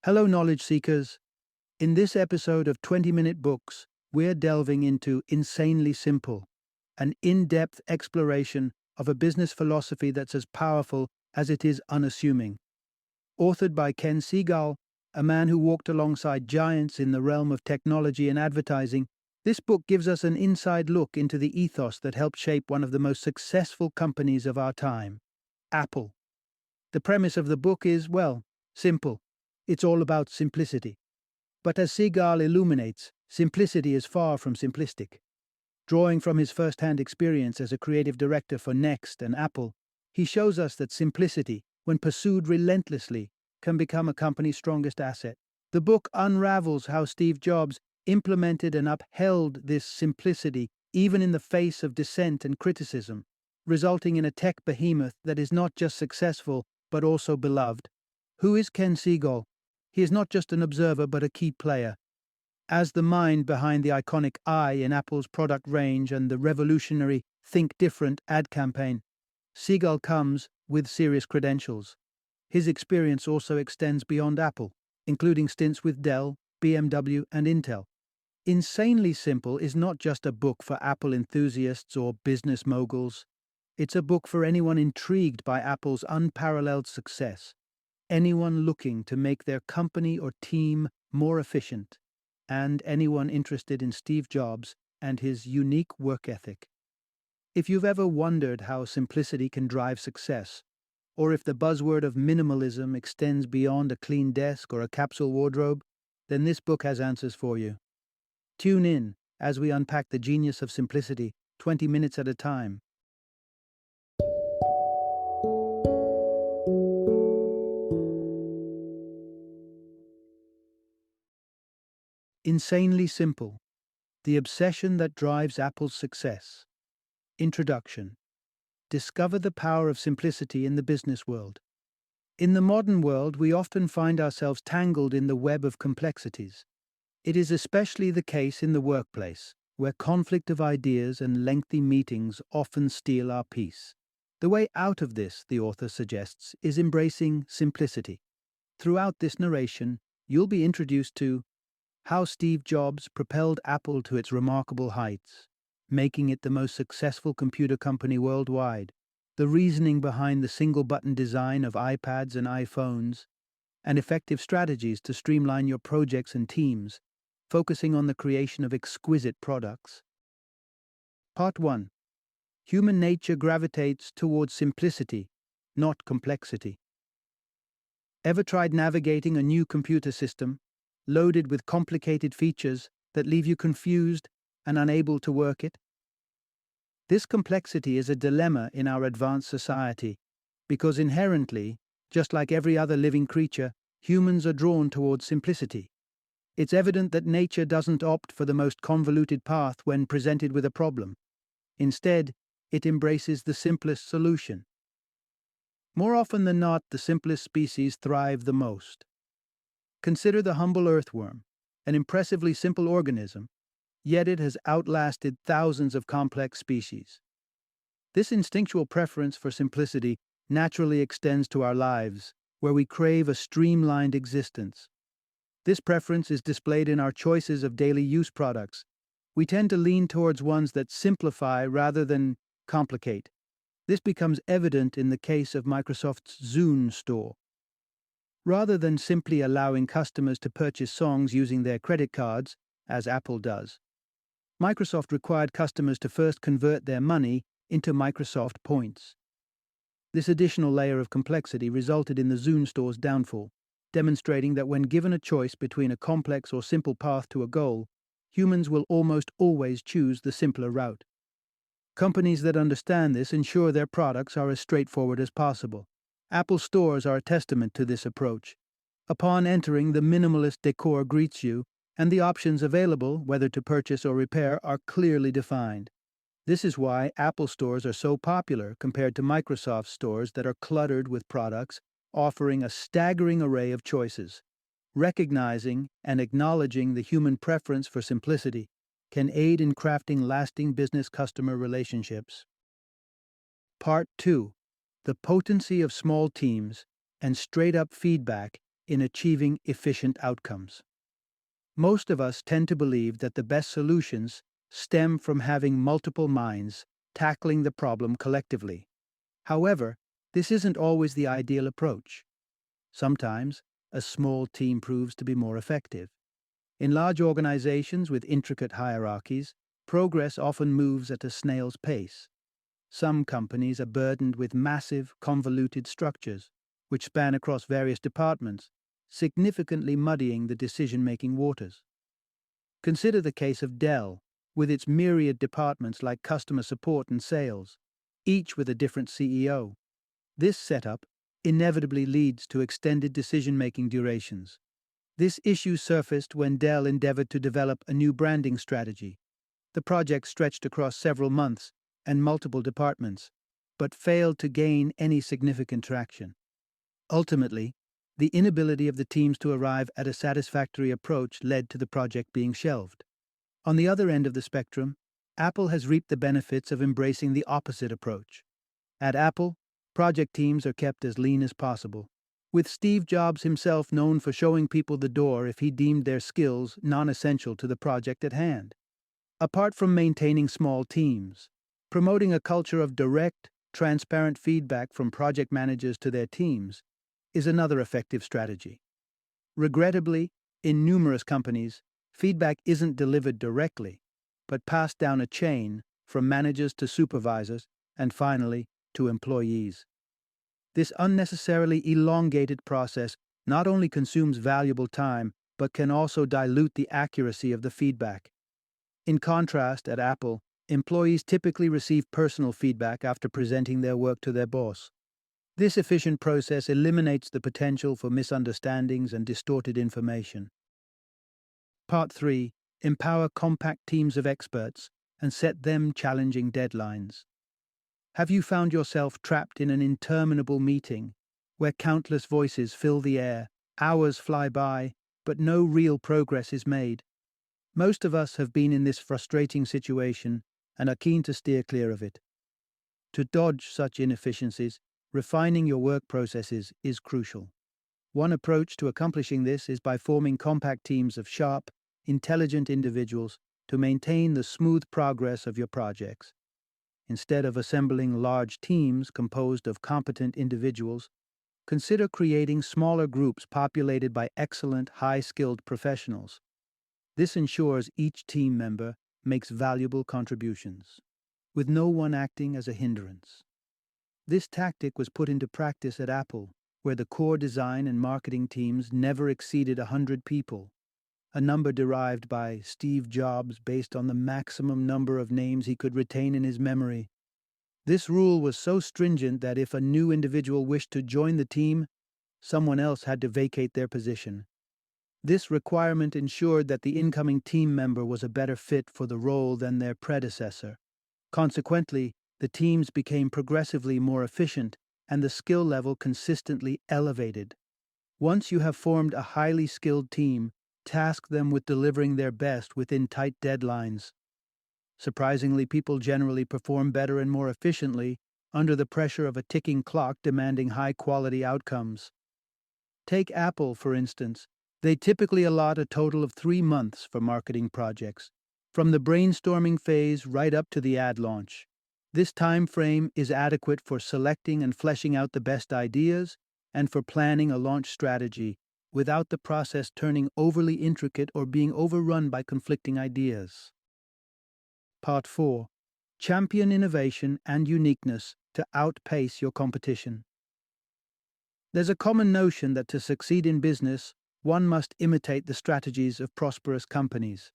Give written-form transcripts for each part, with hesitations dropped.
Hello, knowledge seekers. In this episode of 20-Minute Books, we're delving into Insanely Simple, an in-depth exploration of a business philosophy that's as powerful as it is unassuming. Authored by Segall, a man who walked alongside giants in the realm of technology and advertising, this book gives us an inside look into the ethos that helped shape one of the most successful companies of our time, Apple. The premise of the book is, well, simple. It's all about simplicity. But as Segall illuminates, simplicity is far from simplistic. Drawing from his first-hand experience as a creative director for Next and Apple, he shows us that simplicity, when pursued relentlessly, can become a company's strongest asset. The book unravels how Steve Jobs implemented and upheld this simplicity even in the face of dissent and criticism, resulting in a tech behemoth that is not just successful but also beloved. Who is Segall? He is not just an observer but a key player. As the mind behind the iconic I in Apple's product range and the revolutionary Think Different ad campaign, Segall comes with serious credentials. His experience also extends beyond Apple, including stints with Dell, BMW, and Intel. Insanely Simple is not just a book for Apple enthusiasts or business moguls. It's a book for anyone intrigued by Apple's unparalleled success, anyone looking to make their company or team more efficient, and anyone interested in Steve Jobs and his unique work ethic. If you've ever wondered how simplicity can drive success, or if the buzzword of minimalism extends beyond a clean desk or a capsule wardrobe, then this book has answers for you. Tune in as we unpack the genius of simplicity, 20 minutes at a time. Insanely Simple: The Obsession That Drives Apple's Success. Introduction. Discover the power of simplicity in the business world. In the modern world, we often find ourselves tangled in the web of complexities. It is especially the case in the workplace, where conflict of ideas and lengthy meetings often steal our peace. The way out of this, the author suggests, is embracing simplicity. Throughout this narration, you'll be introduced to how Steve Jobs propelled Apple to its remarkable heights, making it the most successful computer company worldwide, the reasoning behind the single-button design of iPads and iPhones, and effective strategies to streamline your projects and teams, focusing on the creation of exquisite products. Part 1. Human nature gravitates towards simplicity, not complexity. Ever tried navigating a new computer system, loaded with complicated features that leave you confused and unable to work it? This complexity is a dilemma in our advanced society, because inherently, just like every other living creature, humans are drawn towards simplicity. It's evident that nature doesn't opt for the most convoluted path when presented with a problem. Instead, it embraces the simplest solution. More often than not, the simplest species thrive the most. Consider the humble earthworm, an impressively simple organism, yet it has outlasted thousands of complex species. This instinctual preference for simplicity naturally extends to our lives, where we crave a streamlined existence. This preference is displayed in our choices of daily use products. We tend to lean towards ones that simplify rather than complicate. This becomes evident in the case of Microsoft's Zune store. Rather than simply allowing customers to purchase songs using their credit cards, as Apple does, Microsoft required customers to first convert their money into Microsoft points. This additional layer of complexity resulted in the Zune store's downfall, demonstrating that when given a choice between a complex or simple path to a goal, humans will almost always choose the simpler route. Companies that understand this ensure their products are as straightforward as possible. Apple stores are a testament to this approach. Upon entering, the minimalist decor greets you, and the options available, whether to purchase or repair, are clearly defined. This is why Apple stores are so popular compared to Microsoft stores that are cluttered with products, offering a staggering array of choices. Recognizing and acknowledging the human preference for simplicity can aid in crafting lasting business-customer relationships. Part 2. The potency of small teams and straight-up feedback in achieving efficient outcomes. Most of us tend to believe that the best solutions stem from having multiple minds tackling the problem collectively. However, this isn't always the ideal approach. Sometimes, a small team proves to be more effective. In large organizations with intricate hierarchies, progress often moves at a snail's pace. Some companies are burdened with massive, convoluted structures, which span across various departments, significantly muddying the decision-making waters. Consider the case of Dell, with its myriad departments like customer support and sales, each with a different CEO. This setup inevitably leads to extended decision-making durations. This issue surfaced when Dell endeavored to develop a new branding strategy. The project stretched across several months and multiple departments, but failed to gain any significant traction. Ultimately, the inability of the teams to arrive at a satisfactory approach led to the project being shelved. On the other end of the spectrum, Apple has reaped the benefits of embracing the opposite approach. At Apple, project teams are kept as lean as possible, with Steve Jobs himself known for showing people the door if he deemed their skills non-essential to the project at hand. Apart from maintaining small teams, promoting a culture of direct, transparent feedback from project managers to their teams is another effective strategy. Regrettably, in numerous companies, feedback isn't delivered directly, but passed down a chain from managers to supervisors and finally to employees. This unnecessarily elongated process not only consumes valuable time, but can also dilute the accuracy of the feedback. In contrast, at Apple, employees typically receive personal feedback after presenting their work to their boss. This efficient process eliminates the potential for misunderstandings and distorted information. Part 3. Empower compact teams of experts and set them challenging deadlines. Have you found yourself trapped in an interminable meeting where countless voices fill the air, hours fly by, but no real progress is made? Most of us have been in this frustrating situation and are keen to steer clear of it. To dodge such inefficiencies, refining your work processes is crucial. One approach to accomplishing this is by forming compact teams of sharp, intelligent individuals to maintain the smooth progress of your projects. Instead of assembling large teams composed of competent individuals, consider creating smaller groups populated by excellent, high-skilled professionals. This ensures each team member makes valuable contributions, with no one acting as a hindrance. This tactic was put into practice at Apple, where the core design and marketing teams never exceeded 100 people, a number derived by Steve Jobs based on the maximum number of names he could retain in his memory. This rule was so stringent that if a new individual wished to join the team, someone else had to vacate their position. This requirement ensured that the incoming team member was a better fit for the role than their predecessor. Consequently, the teams became progressively more efficient and the skill level consistently elevated. Once you have formed a highly skilled team, task them with delivering their best within tight deadlines. Surprisingly, people generally perform better and more efficiently under the pressure of a ticking clock demanding high-quality outcomes. Take Apple, for instance. They typically allot a total of 3 months for marketing projects, from the brainstorming phase right up to the ad launch. This time frame is adequate for selecting and fleshing out the best ideas and for planning a launch strategy without the process turning overly intricate or being overrun by conflicting ideas. Part 4. Champion innovation and uniqueness to outpace your competition. There's a common notion that to succeed in business, one must imitate the strategies of prosperous companies.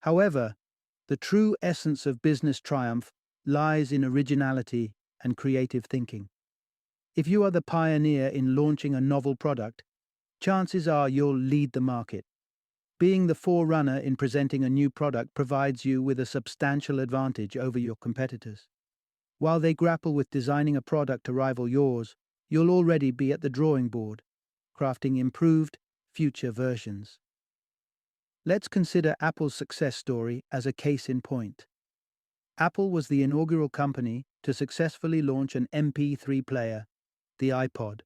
However, the true essence of business triumph lies in originality and creative thinking. If you are the pioneer in launching a novel product, chances are you'll lead the market. Being the forerunner in presenting a new product provides you with a substantial advantage over your competitors. While they grapple with designing a product to rival yours, you'll already be at the drawing board, crafting improved, future versions. Let's consider Apple's success story as a case in point. Apple was the inaugural company to successfully launch an MP3 player, the iPod.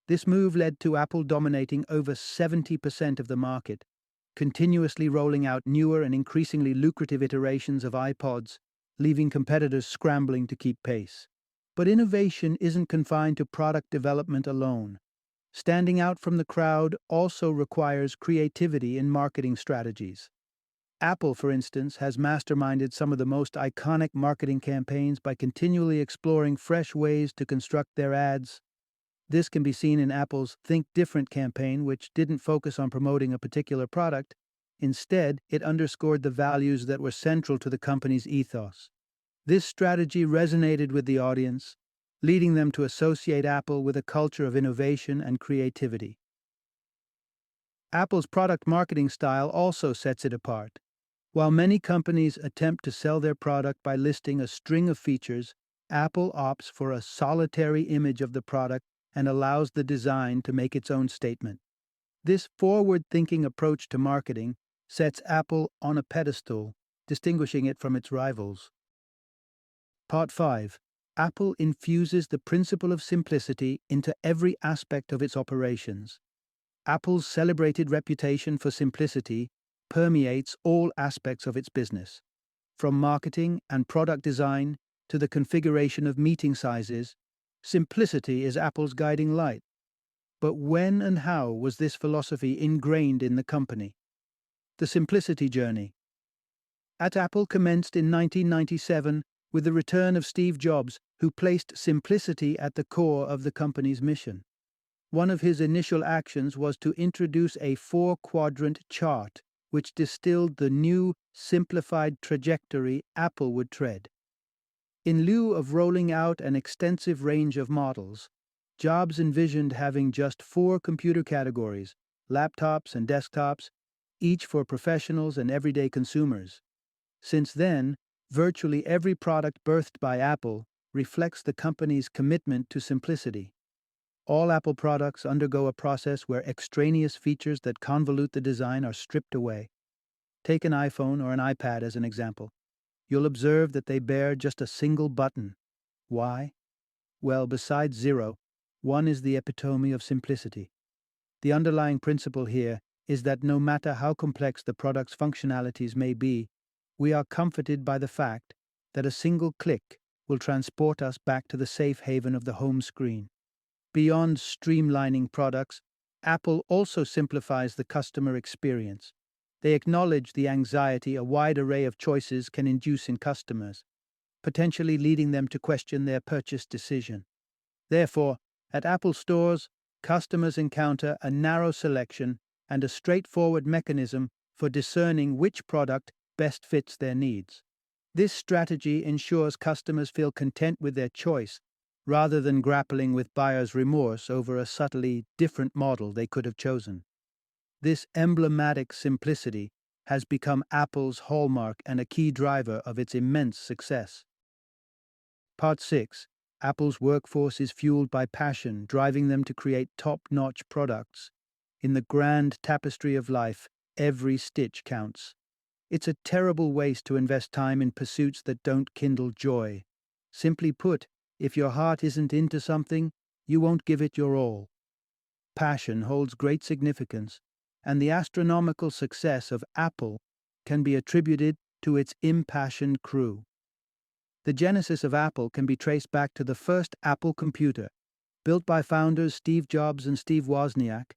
This move led to Apple dominating over 70% of the market, continuously rolling out newer and increasingly lucrative iterations of iPods, leaving competitors scrambling to keep pace. But innovation isn't confined to product development alone. Standing out from the crowd also requires creativity in marketing strategies. Apple, for instance, has masterminded some of the most iconic marketing campaigns by continually exploring fresh ways to construct their ads. This can be seen in Apple's Think Different campaign, which didn't focus on promoting a particular product. Instead, it underscored the values that were central to the company's ethos. This strategy resonated with the audience, leading them to associate Apple with a culture of innovation and creativity. Apple's product marketing style also sets it apart. While many companies attempt to sell their product by listing a string of features, Apple opts for a solitary image of the product and allows the design to make its own statement. This forward-thinking approach to marketing sets Apple on a pedestal, distinguishing it from its rivals. Part 5. Apple infuses the principle of simplicity into every aspect of its operations. Apple's celebrated reputation for simplicity permeates all aspects of its business. From marketing and product design to the configuration of meeting sizes, simplicity is Apple's guiding light. But when and how was this philosophy ingrained in the company? The simplicity journey at Apple commenced in 1997 with the return of Steve Jobs, who placed simplicity at the core of the company's mission. One of his initial actions was to introduce a 4-quadrant chart which distilled the new, simplified trajectory Apple would tread. In lieu of rolling out an extensive range of models, Jobs envisioned having just 4 computer categories, laptops and desktops, each for professionals and everyday consumers. Since then, virtually every product birthed by Apple reflects the company's commitment to simplicity. All Apple products undergo a process where extraneous features that convolute the design are stripped away. Take an iPhone or an iPad as an example. You'll observe that they bear just a single button. Why? Well, besides 0, 1 is the epitome of simplicity. The underlying principle here is that no matter how complex the product's functionalities may be, we are comforted by the fact that a single click will transport us back to the safe haven of the home screen. Beyond streamlining products, Apple also simplifies the customer experience. They acknowledge the anxiety a wide array of choices can induce in customers, potentially leading them to question their purchase decision. Therefore, at Apple stores, customers encounter a narrow selection and a straightforward mechanism for discerning which product best fits their needs. This strategy ensures customers feel content with their choice, rather than grappling with buyer's remorse over a subtly different model they could have chosen. This emblematic simplicity has become Apple's hallmark and a key driver of its immense success. Part 6. Apple's workforce is fueled by passion, driving them to create top-notch products. In the grand tapestry of life, every stitch counts. It's a terrible waste to invest time in pursuits that don't kindle joy. Simply put, if your heart isn't into something, you won't give it your all. Passion holds great significance, and the astronomical success of Apple can be attributed to its impassioned crew. The genesis of Apple can be traced back to the first Apple computer, built by founders Steve Jobs and Steve Wozniak,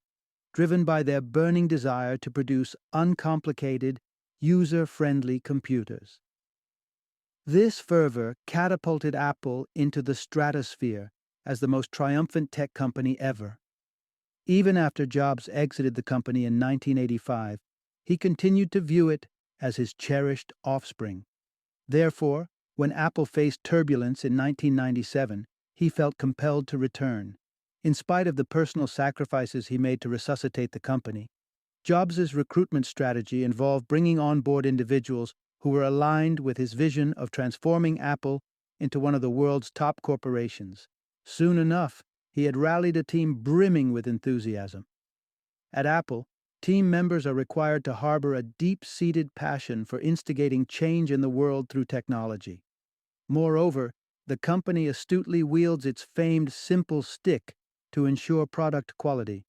driven by their burning desire to produce uncomplicated, user-friendly computers. This fervor catapulted Apple into the stratosphere as the most triumphant tech company ever. Even after Jobs exited the company in 1985, he continued to view it as his cherished offspring. Therefore, when Apple faced turbulence in 1997, he felt compelled to return. In spite of the personal sacrifices he made to resuscitate the company, Jobs' recruitment strategy involved bringing on board individuals who were aligned with his vision of transforming Apple into one of the world's top corporations. Soon enough, he had rallied a team brimming with enthusiasm. At Apple, team members are required to harbor a deep-seated passion for instigating change in the world through technology. Moreover, the company astutely wields its famed simple stick to ensure product quality.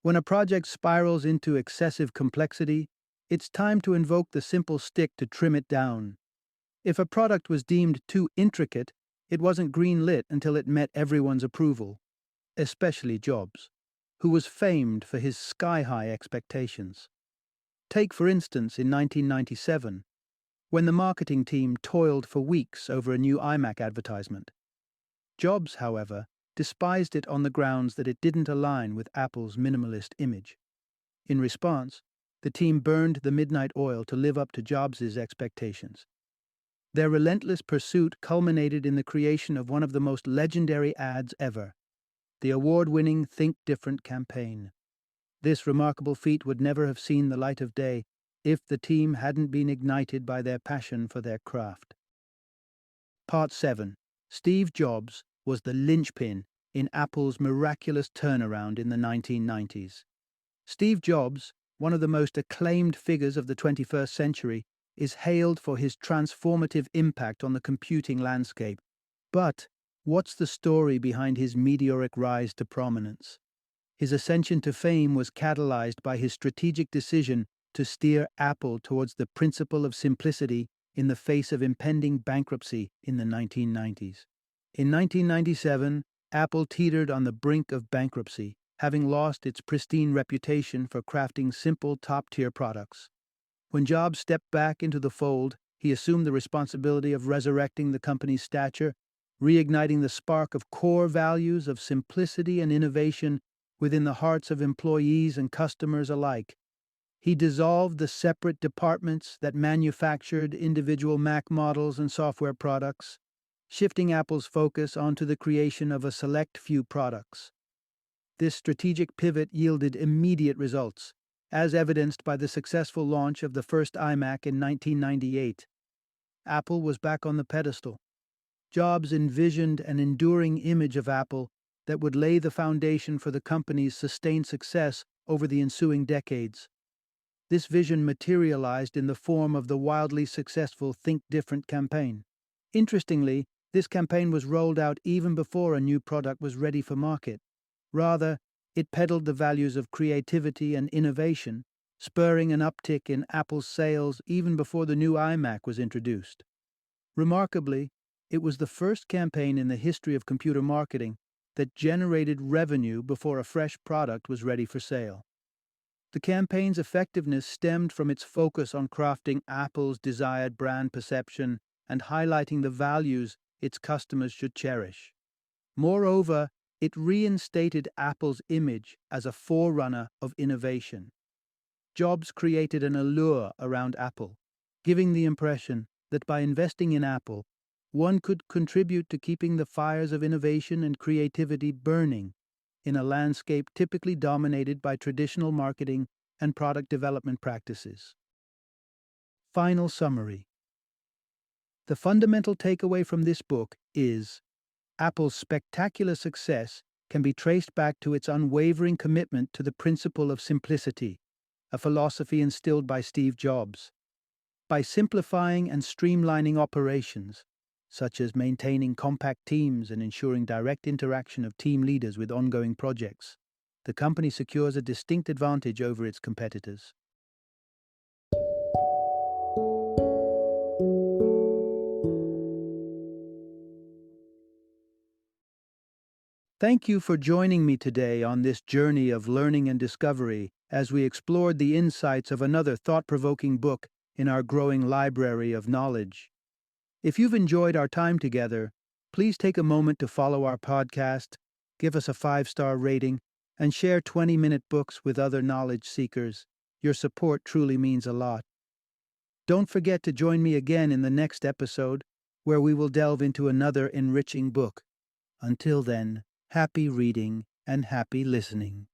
When a project spirals into excessive complexity, it's time to invoke the simple stick to trim it down. If a product was deemed too intricate, it wasn't green-lit until it met everyone's approval, especially Jobs, who was famed for his sky-high expectations. Take, for instance, in 1997, when the marketing team toiled for weeks over a new iMac advertisement. Jobs, however, despised it on the grounds that it didn't align with Apple's minimalist image. In response, the team burned the midnight oil to live up to Jobs' expectations. Their relentless pursuit culminated in the creation of one of the most legendary ads ever, the award-winning Think Different campaign. This remarkable feat would never have seen the light of day if the team hadn't been ignited by their passion for their craft. Part 7. Steve Jobs was the linchpin in Apple's miraculous turnaround in the 1990s. Steve Jobs, one of the most acclaimed figures of the 21st century, is hailed for his transformative impact on the computing landscape. But what's the story behind his meteoric rise to prominence? His ascension to fame was catalyzed by his strategic decision to steer Apple towards the principle of simplicity in the face of impending bankruptcy in the 1990s. In 1997, Apple teetered on the brink of bankruptcy, having lost its pristine reputation for crafting simple, top-tier products. When Jobs stepped back into the fold, he assumed the responsibility of resurrecting the company's stature, reigniting the spark of core values of simplicity and innovation within the hearts of employees and customers alike. He dissolved the separate departments that manufactured individual Mac models and software products, shifting Apple's focus onto the creation of a select few products. This strategic pivot yielded immediate results, as evidenced by the successful launch of the first iMac in 1998. Apple was back on the pedestal. Jobs envisioned an enduring image of Apple that would lay the foundation for the company's sustained success over the ensuing decades. This vision materialized in the form of the wildly successful Think Different campaign. Interestingly, this campaign was rolled out even before a new product was ready for market. Rather, it peddled the values of creativity and innovation, spurring an uptick in Apple's sales even before the new iMac was introduced. Remarkably, it was the first campaign in the history of computer marketing that generated revenue before a fresh product was ready for sale. The campaign's effectiveness stemmed from its focus on crafting Apple's desired brand perception and highlighting the values its customers should cherish. Moreover, it reinstated Apple's image as a forerunner of innovation. Jobs created an allure around Apple, giving the impression that by investing in Apple, one could contribute to keeping the fires of innovation and creativity burning in a landscape typically dominated by traditional marketing and product development practices. Final summary. The fundamental takeaway from this book is Apple's spectacular success can be traced back to its unwavering commitment to the principle of simplicity, a philosophy instilled by Steve Jobs. By simplifying and streamlining operations, such as maintaining compact teams and ensuring direct interaction of team leaders with ongoing projects, the company secures a distinct advantage over its competitors. Thank you for joining me today on this journey of learning and discovery as we explored the insights of another thought-provoking book in our growing library of knowledge. If you've enjoyed our time together, please take a moment to follow our podcast, give us a 5-star rating, and share 20-minute books with other knowledge seekers. Your support truly means a lot. Don't forget to join me again in the next episode, where we will delve into another enriching book. Until then, happy reading and happy listening.